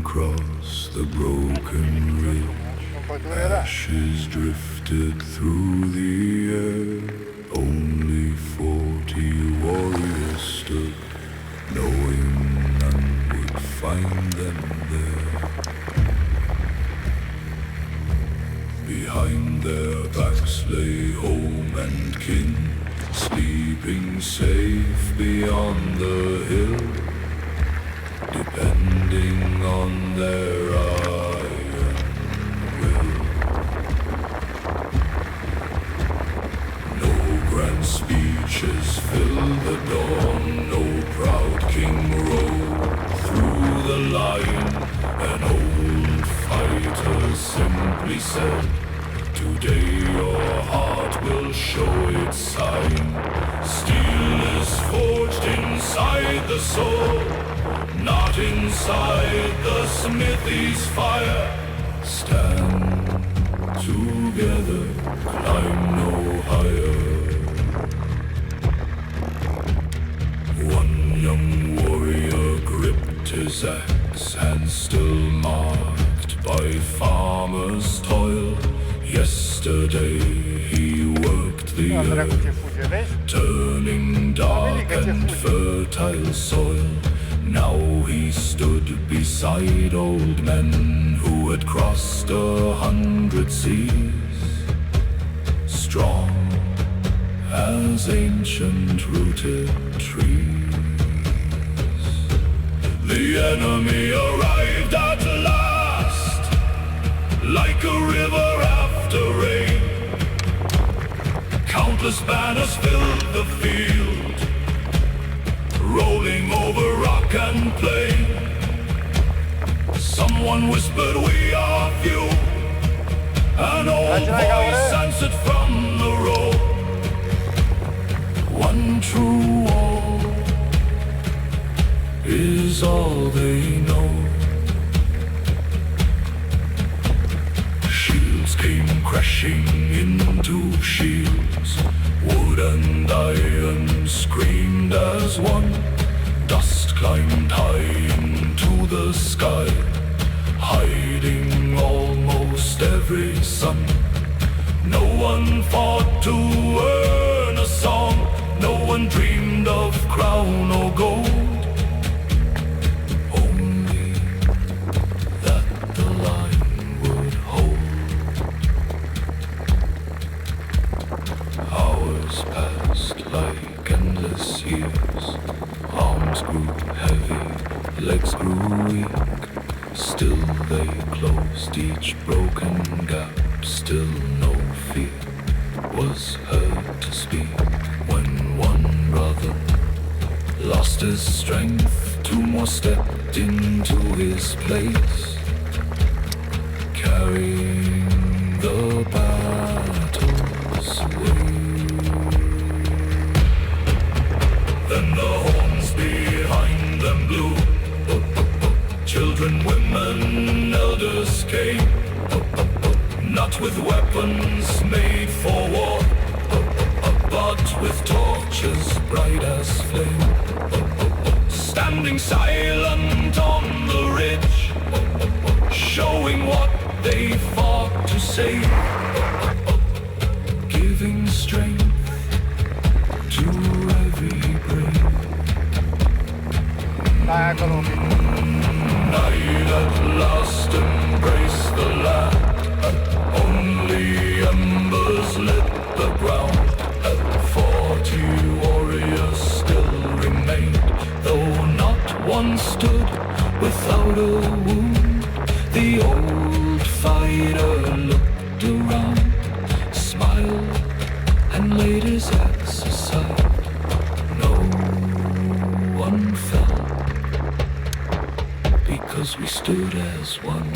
across the broken ridge, ashes drifted through the air. Only 40 warriors stood, knowing none would find them there. Behind their backs lay home and kin, sleeping safe beyond the hill, depending on their iron will. No grand speeches filled the dawn, no proud king rode through the line. An old fighter simply said, "Today your heart will show its sign. Steel is forged inside the soul, not inside the smithy's fire. Stand together, climb no higher." One young warrior gripped his axe, hand still marked by farmer's toil. Yesterday he worked the earth, turning dark and fertile soil. Now he stood beside old men who had crossed 100 seas, strong as ancient rooted trees. The enemy arrived at last, like a river after rain. Countless banners filled the field, rolling over rock and plain. Someone whispered, "We are few." An old voice answered from the road, "One true wall is all they know." Shields came crashing into shields, wood and iron screamed as one. Dust climbed high into the sky, hiding almost every sun. No one fought to earn a song, no one dreamed of crown or gold. Only that the line would hold. Hours passed like endless years. Arms grew heavy, legs grew weak. Still they closed each broken gap. Still no fear was heard to speak. When one brother lost his strength, two more stepped into his place, carrying the battle's weight. Then the horns behind them blew. Children, women, elders came, not with weapons made for war, but with torches bright as flame. Standing silent on the ridge, showing what they fought to save, giving strength to every brave. Night at last embraced the land, only embers lit the ground. 40 warriors still remained, though not one stood without a wound. The old fighter looked around, smiled and laid his axe aside. No one fell, because we stood as one.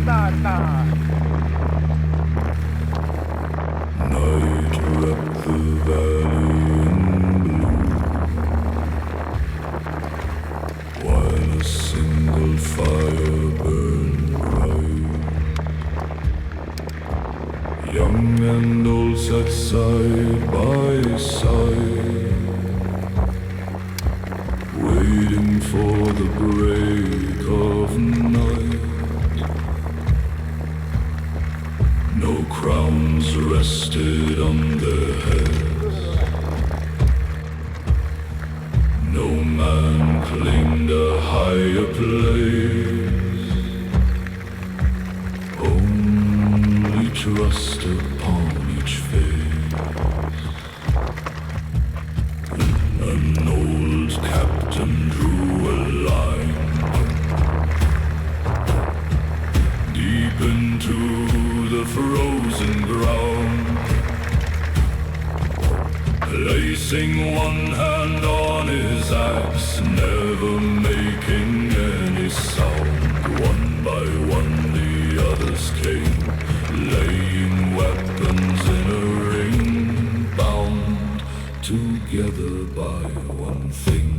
Batata. Young and old sat side by side, waiting for the break of night. No crowns rested on their heads, no man claimed a higher place, only trust upon each face. An old captain drew a line deep into the frozen ground, placing one hand on his axe, never making any sound. One by one the others came, laying weapons in a ring, bound together by one thing.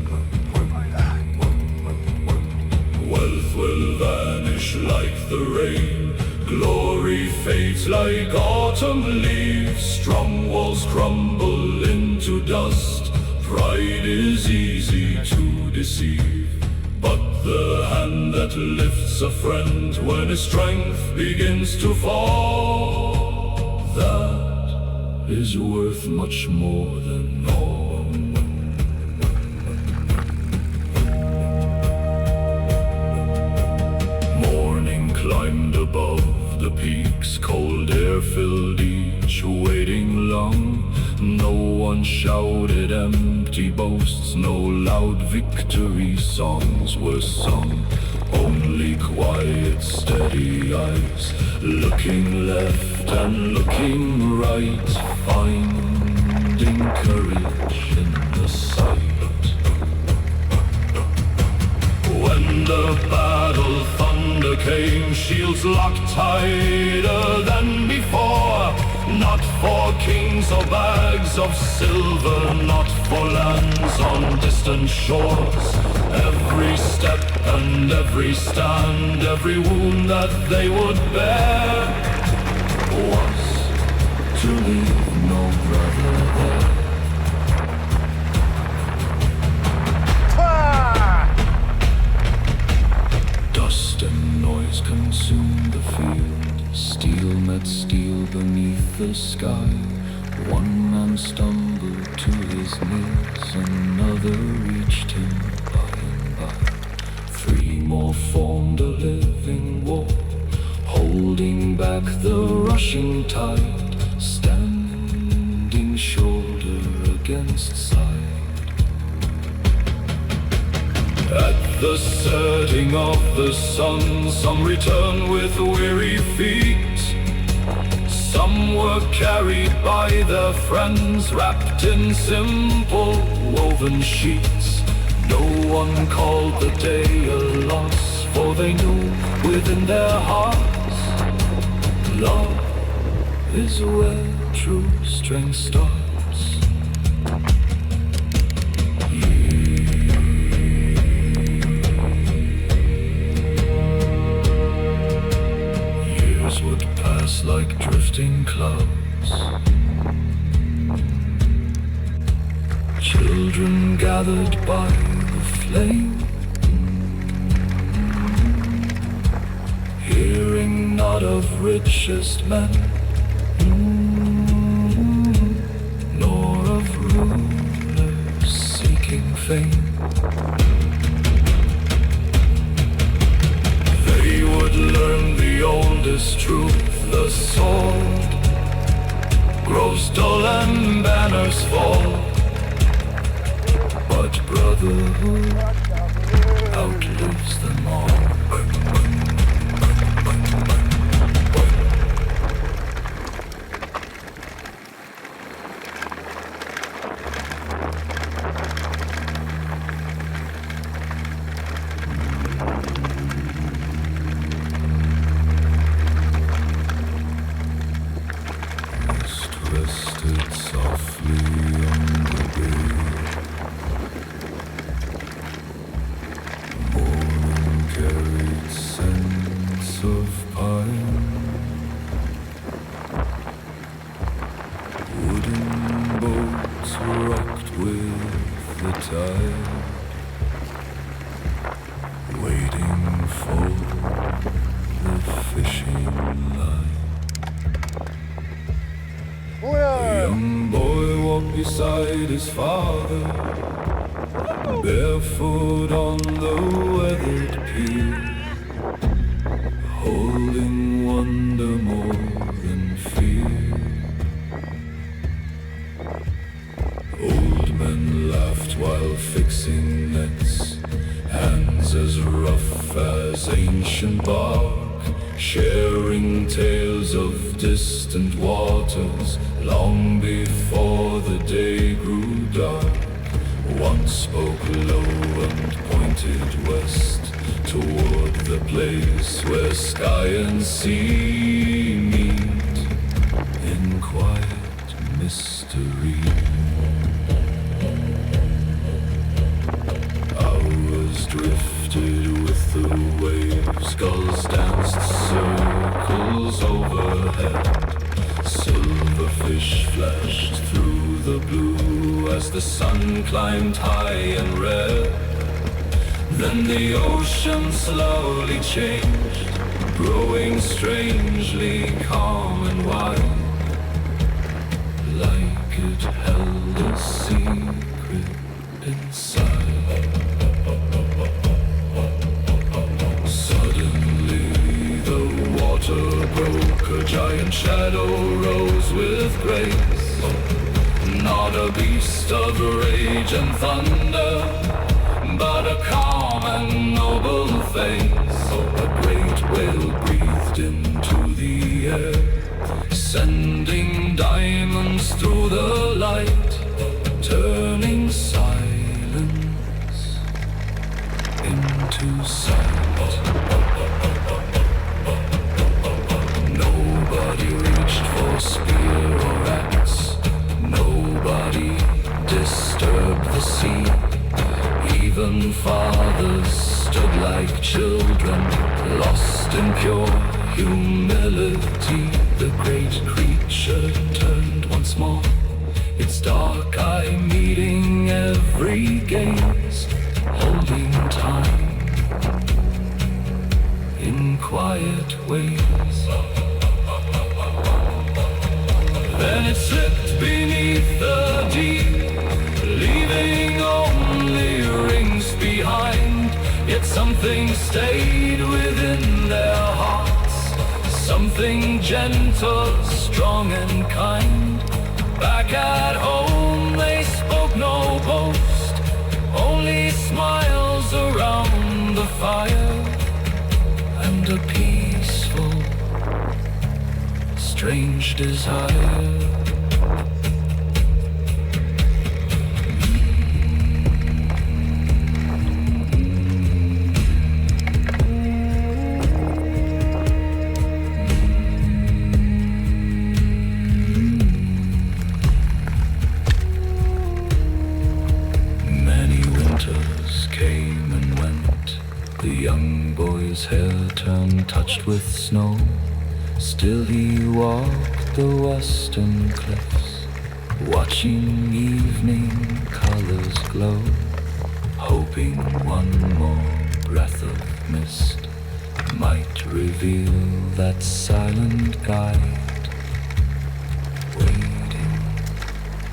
Wealth will vanish like the rain, glory fades like autumn leaves, strong walls crumble into dust, pride is easy to deceive, but the hand that lifts a friend when his strength begins to fall, that is worth much more than all. Morning climbed above the peaks, cold air filled each waiting lung. No one shouted empty boasts, no loud victory songs were sung. Only quiet, steady eyes, looking left and looking right, finding courage in the sight. When the battle thunder came, shields locked tighter than before. Not for kings or bags of silver, not for lands on distant shores. Every step and every stand, every wound that they would bear, was to leave no brother there. Dust and noise consumed the field, steel met steel beneath the sky. One man stumbled to his knees, another reached him by and by. Three more formed a living wall, holding back the rushing tide, standing shoulder against side. At the setting of the sun, some return with weary feet. Some were carried by their friends, wrapped in simple woven sheets. No one called the day a loss, for they knew within their hearts, love is where true strength starts. Would pass like drifting clouds. Children gathered by the flame, hearing not of richest men, nor of rulers seeking fame. They would learn the oldest truth, the sword grows dull and banners fall, but brotherhood outlives them all. Rested softly on the bay, morning carried beside his father, barefoot on the weathered pier, holding wonder more than fear. Old men laughed while fixing nets, hands as rough as ancient bark, sharing tales of distant waters long before the day grew dark. One spoke low and pointed west, toward the place where sky and sea meet in quiet mystery. Hours drifted with the waves, gulls danced circles overhead. Silverfish flashed through the blue as the sun climbed high and red. Then the ocean slowly changed, growing strangely calm and wide, like it held a secret inside. Suddenly the water broke, a giant shadow rose with grace. Not a beast of rage and thunder, but a calm and noble face. A great whale breathed into the air, sending diamonds through the light, turning silence into sight. Nobody reached for spear or axe, nobody disturbed the sea. Even fathers stood like children, lost in pure humility. The great creature turned once more, its dark eye meeting every gaze, holding time in quiet ways. Then it slipped beneath the deep, leaving only rings behind. Yet something stayed within their hearts, something gentle, strong and kind. Back at home they spoke no boast, only smiles around the fire, and a peaceful, strange desire. His hair turned touched with snow, still he walked the western cliffs, watching evening colors glow, hoping one more breath of mist might reveal that silent guide, waiting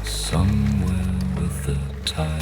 somewhere with the tide.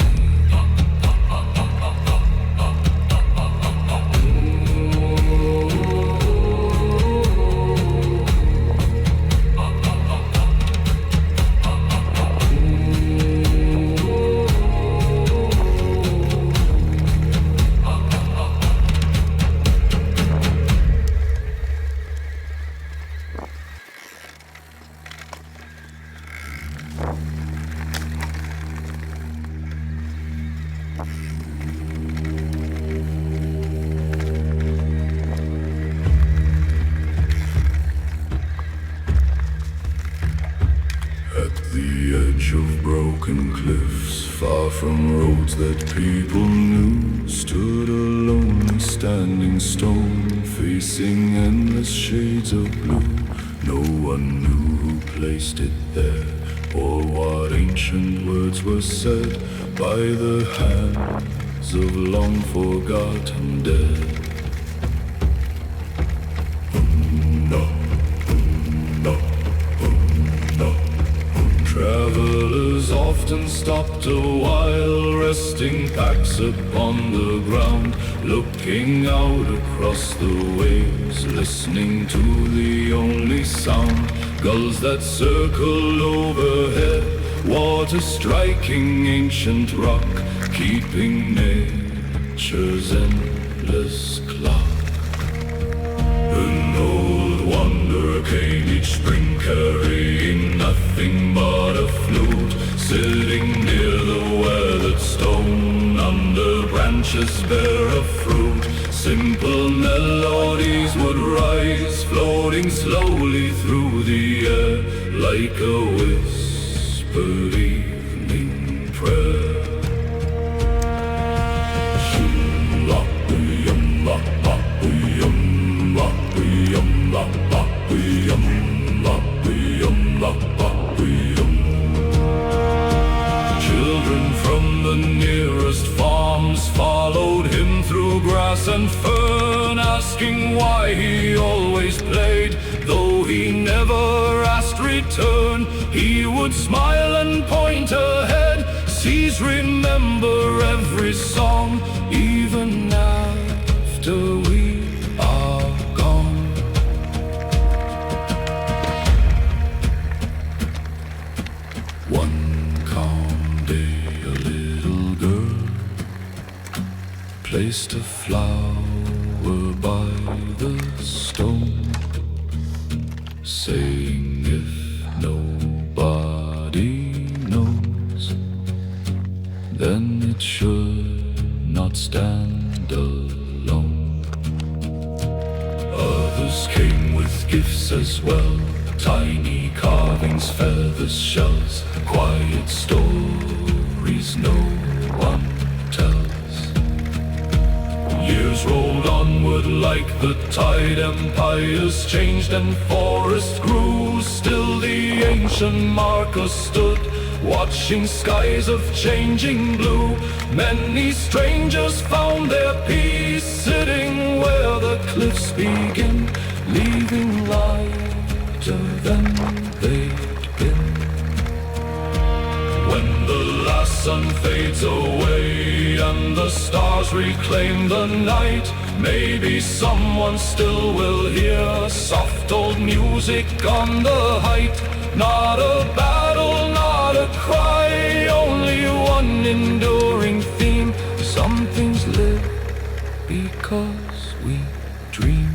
Cliffs, far from roads that people knew, stood a lonely standing stone, facing endless shades of blue. No one knew who placed it there, or what ancient words were said by the hands of long forgotten dead. Travelers all often stopped a while, resting packs upon the ground, looking out across the waves, listening to the only sound, gulls that circle overhead, water striking ancient rock, keeping nature's endless clock. An old wanderer came each spring, carrying nothing but a flute, sitting near the weathered stone, under branches bare of fruit. Simple melodies would rise, floating slowly through the air, like a whispered evening prayer. Children from the nearest farms followed him through grass and fern, asking why he always played, though he never asked return. He would smile and point ahead, seas remember every song, even after we are gone. One calm day, a little girl placed a flower by the stone, saying, if nobody knows, then it should not stand alone. Others came with gifts as well, tiny carvings, feathers, shells, quiet stories no one tells. Years rolled onward like the tide, empires changed and forests grew. Still the ancient marker stood, watching skies of changing blue. Many strangers found their peace, sitting where the cliffs begin, leaving lighter than they'd been. When the last sun fades away and the stars reclaim the night, maybe someone still will hear soft old music on the height. Not a battle, not a cry, only one enduring theme. Some things live because we dream.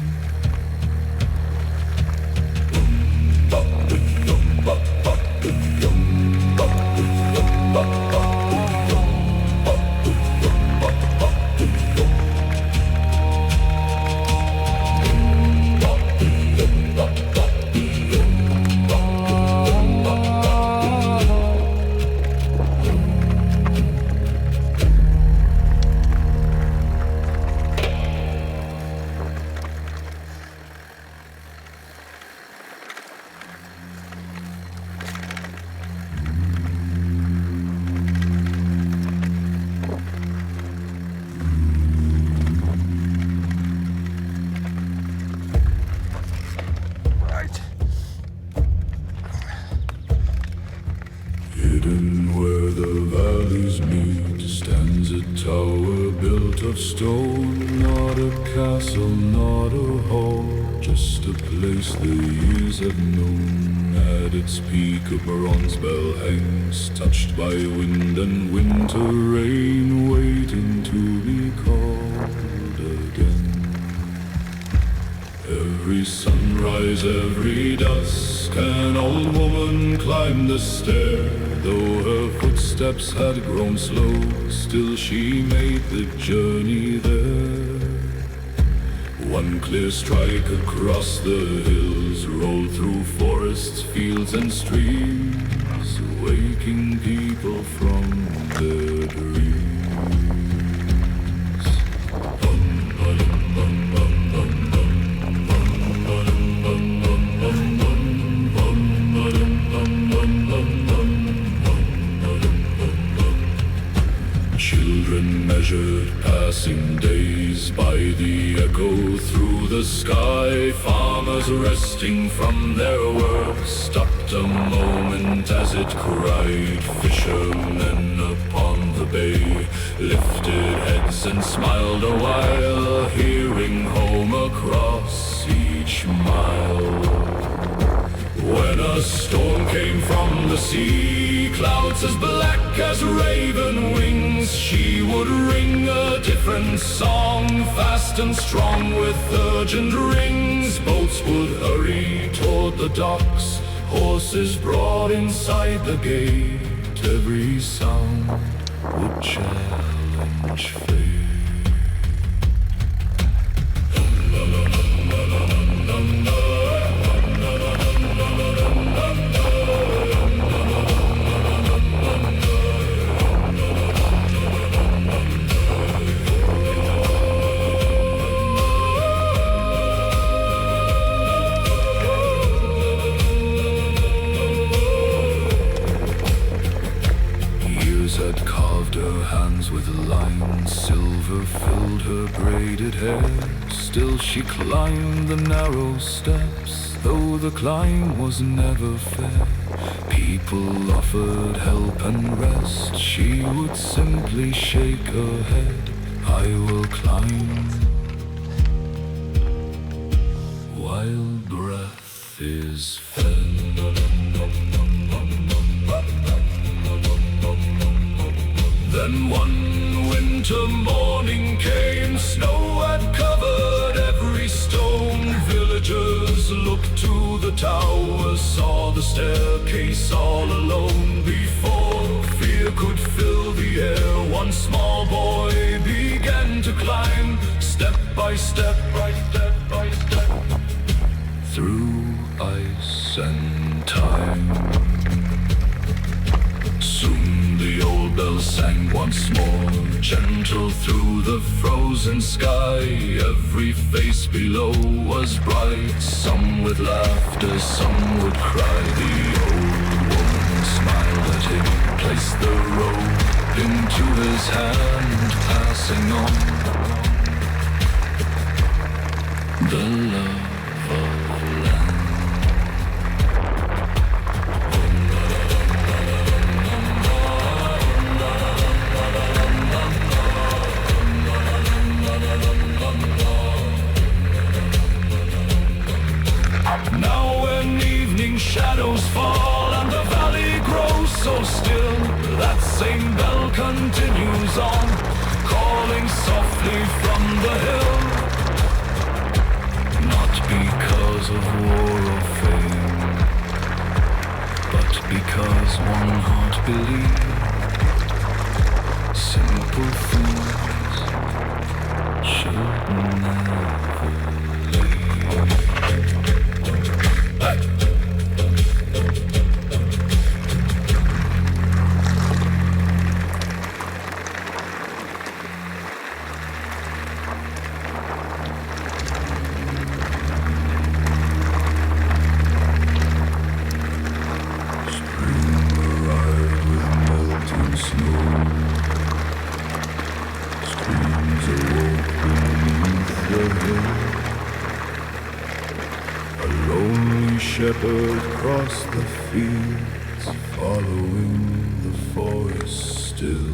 Hidden where the valleys meet stands a tower built of stone, not a castle, not a hall, just a place the years have known. At its peak a bronze bell hangs, touched by wind and winter rain, waiting to be called again. Every sunrise, every dusk, an old woman climbed the stair. Though her footsteps had grown slow, still she made the journey there. One clear strike across the hills, rolled through forests, fields and streams, waking people from their dreams. Children measured passing days by the echo through the sky. Farmers resting from their work stopped a moment distant as it cried. Fishermen upon the bay lifted heads and smiled a while, hearing home across each mile. When a storm came from the sea, clouds as black as raven wings, she would ring a different song, fast and strong with urgent rings. Boats would hurry toward the docks, horses brought inside the gate. Every sound would challenge fate. Had carved her hands with lines, silver filled her braided hair. Still she climbed the narrow steps, though the climb was never fair. People offered help and rest, she would simply shake her head. I will climb while breath is fed. Then one winter morning came, snow had covered every stone. Villagers looked to the towers, saw the staircase all alone. Before fear could fill the air, one small boy began to climb, step by step, step by step, through ice and time. Soon the old bell sang once more, gentle through the frozen sky. Every face below was bright, some with laughter, some would cry. The old woman smiled at him, placed the rope into his hand, passing on the love of land. Now when evening shadows fall and the valley grows so still, that same bell continues on, calling softly from the hill. Not because of war or fame, but because one heart believed simple things should never leave. Shepherd crossed the fields, following the forest still.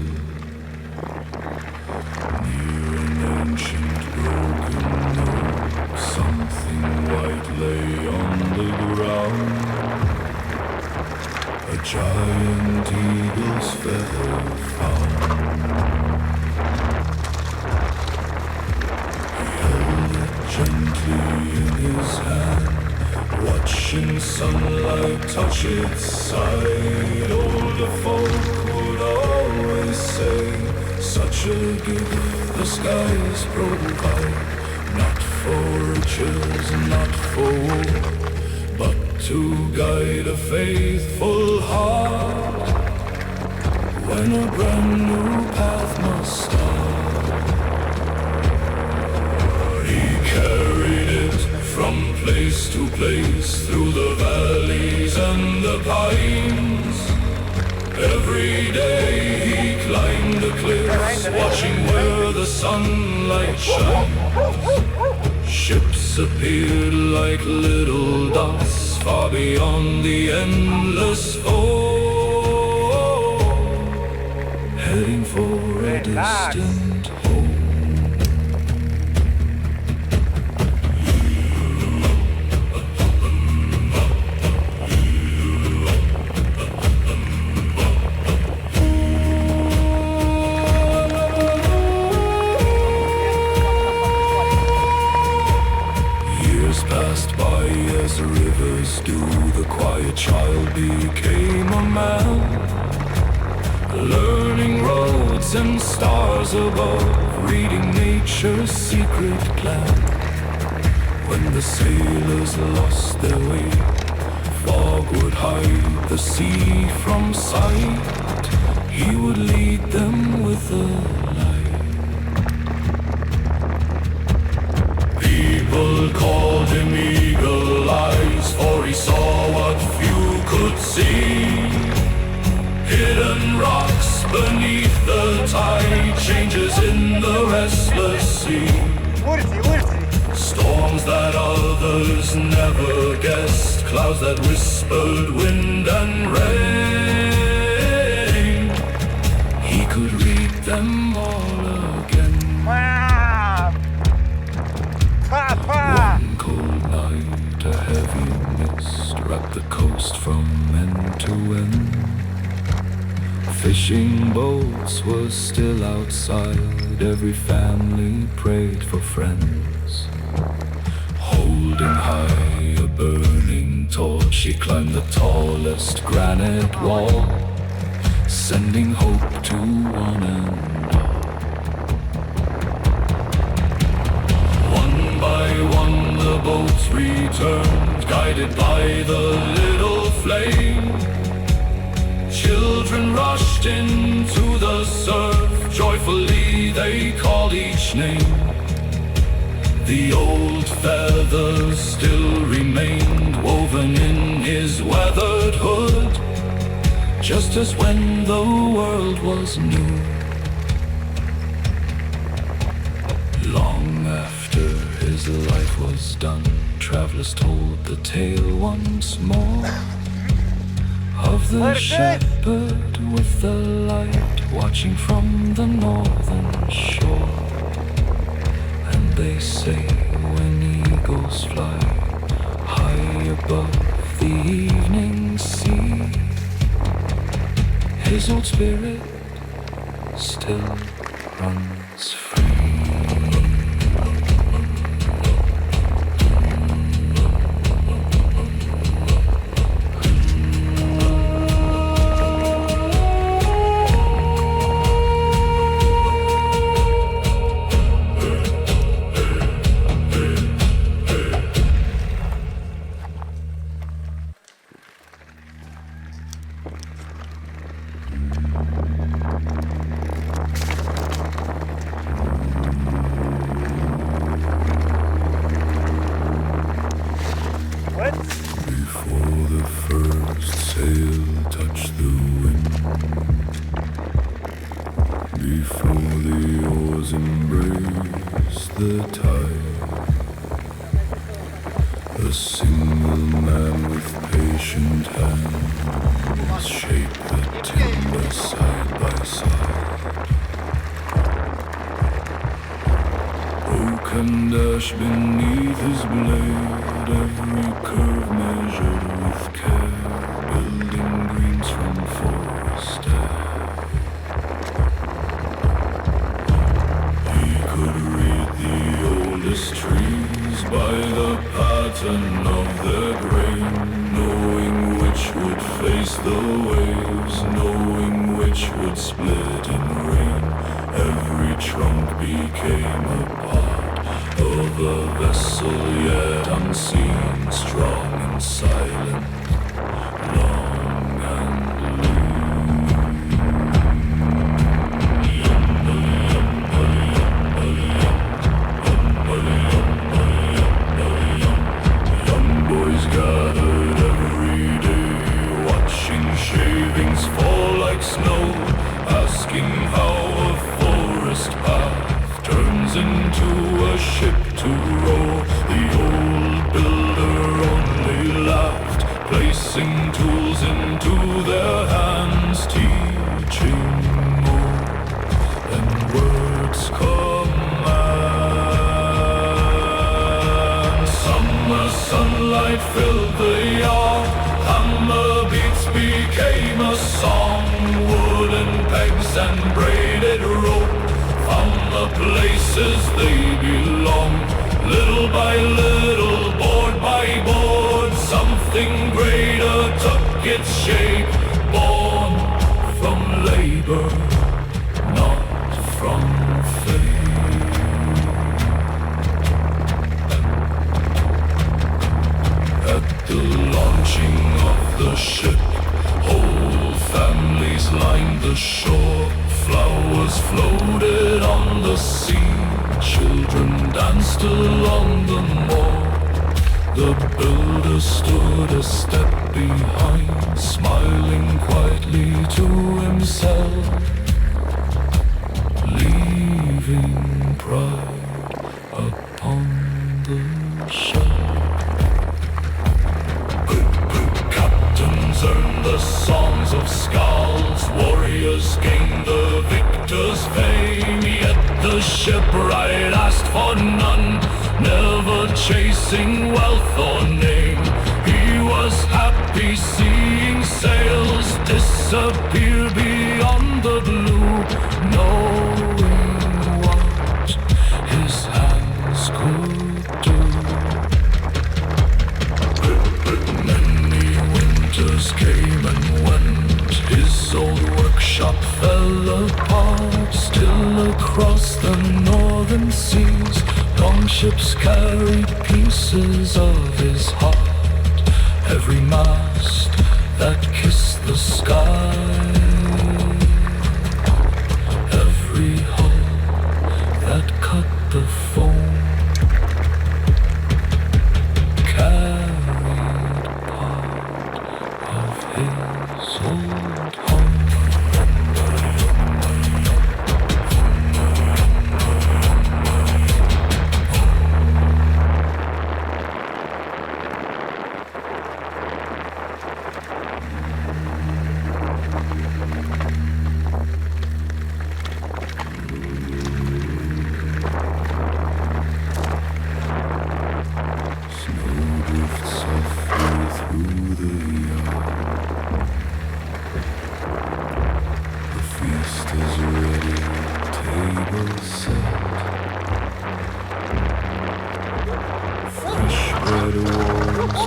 Near an ancient broken oak, something white lay on the ground. A giant eagle's feather found. He held it gently in his hand, watching sunlight touch its side. Older folk would always say, such a gift the skies provide, not for riches, not for war, but to guide a faithful heart when a brand new path must start. He carried it from place to place, through the valleys and the pines. Every day he climbed the cliffs, watching where the sunlight shines. Ships appeared like little dots, far beyond the endless foe, heading for a distant home. Passed by as the rivers do, the quiet child became a man, learning roads and stars above, reading nature's secret plan. When the sailors lost their way, fog would hide the sea from sight. He would lead them with a people called him Eagle Eyes, for he saw what few could see. Hidden rocks beneath the tide, changes in the restless sea. Storms that others never guessed, clouds that whispered wind and rain. He could read them all again. One cold night, a heavy mist wrapped the coast from end to end. Fishing boats were still outside, every family prayed for friends. Holding high a burning torch, she climbed the tallest granite wall, sending hope to one and all. One the boats returned, guided by the little flame. Children rushed into the surf, joyfully they called each name. The old feathers still remained woven in his weathered hood, just as when the world was new. Long after his life was done, travelers told the tale once more of the shepherd with the light, watching from the northern shore. And they say when eagles fly high above the evening sea, his old spirit still runs free. Beneath his blade, every curve measured with care, building greens from forest air. He could read the oldest trees by the pattern of their grain, knowing which would face the waves, knowing which would split in rain. Every trunk became a part of a vessel yet unseen, strong and silent, long and young boys gathered every day, watching shavings fall like snow, asking how a forest path turns into a ship to row. The old builder only laughed placing tools into their hands, teaching more than words command. Summer sunlight filled the yard, hammer beats became a song. Wooden pegs and braided rope found the places they belong. Little by little, board by board, something greater took its shape. Born from labor, not from fame. At the launching of the ship, whole families lined the shore. Flowers floated on the sea, children danced along the moor. The builder stood a step behind, smiling quietly to himself, leaving pride upon the shelf. Good captains earned the songs of skulls, warriors gained the victor's fame. Yet the shipwright asked for none, never chasing wealth or name. He was happy seeing sails disappear beyond the blue, knowing what his hands could do. Many winters came and went, his old workshop fell apart. Still across the northern seas, longships carried pieces of his heart. Every mast that kissed the sky, every hull that cut the foam, carried part of his old home.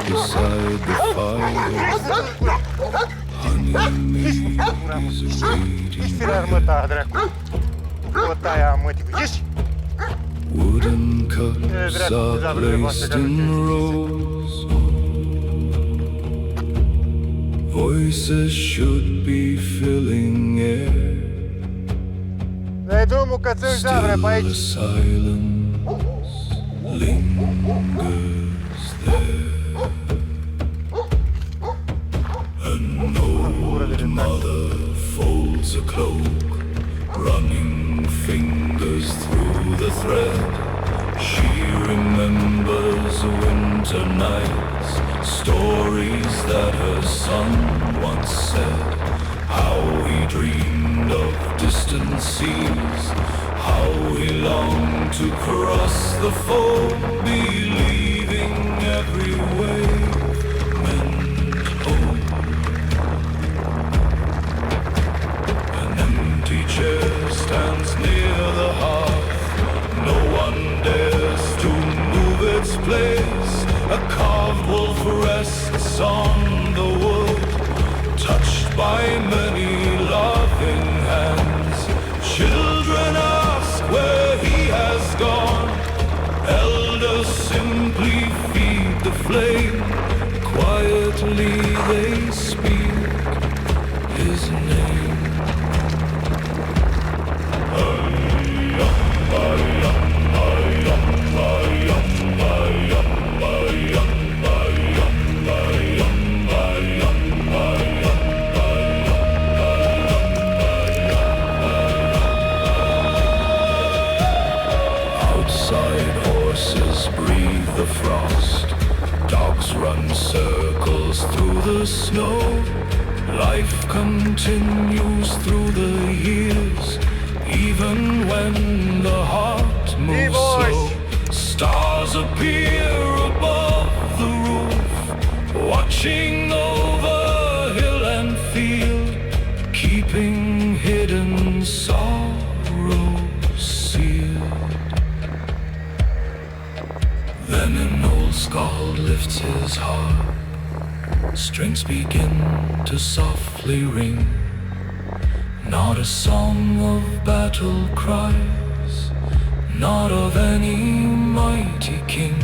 Beside the fire, honey mead is waiting. Wooden cups are placed in rows. Voices should be filling air. Still the silence lingers there. An old mother folds a cloak, running fingers through the thread. She remembers winter nights, stories that her son once said. How he dreamed of distant seas, how he longed to cross the foam, believing every wave meant home. An empty chair stands near the hearth, no one dares to move its place. A carved wolf rests on the wood, touched by many loving hands. Children ask where he has gone, elders simply feed the flame. Quietly they speak his name. Horses breathe the frost, dogs run circles through the snow. Life continues through the years, even when the heart moves slow. Stars appear above the roof, watching over hill and field, keeping hidden sorrow sealed. Then an old skald lifts his heart, strings begin to softly ring. Not a song of battle cries, not of any mighty king.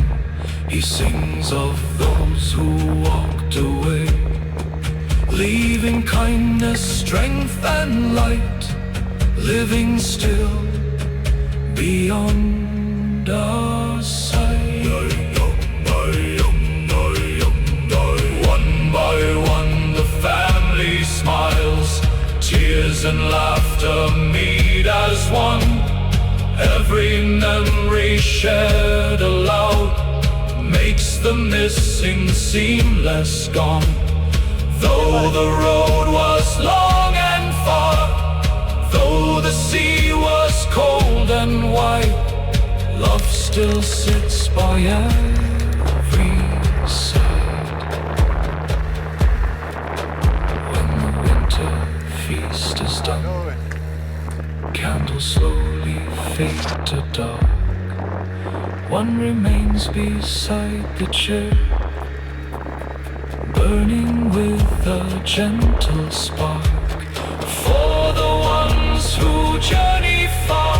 He sings of those who walked away, leaving kindness, strength and light, living still beyond our sight. One by one the family smiles, tears and laughter meet as one. Every memory shared aloud makes the missing seem less gone. Though the road was long and far, though the sea was cold and white, love still sits by every side. When the winter feast is done, candles slowly fade to dark. One remains beside the chair, burning with a gentle spark. For the ones who journey far,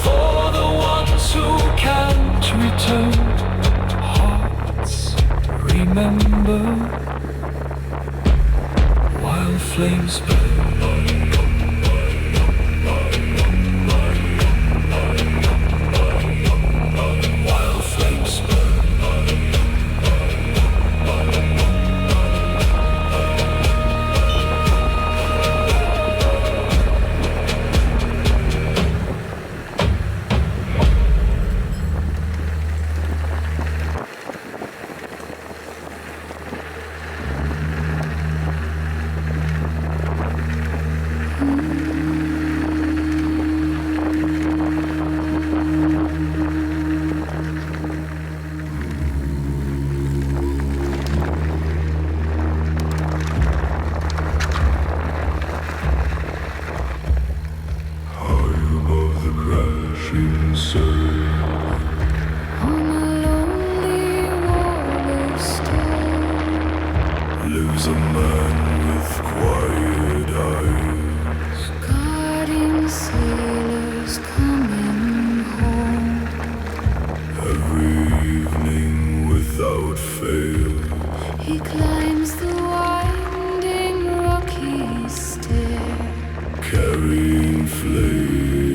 for the ones who can't return, hearts remember while flames burn. Lives a man with quiet eyes, guarding sailors coming home. Every evening without fail, He climbs the winding rocky stair, carrying flames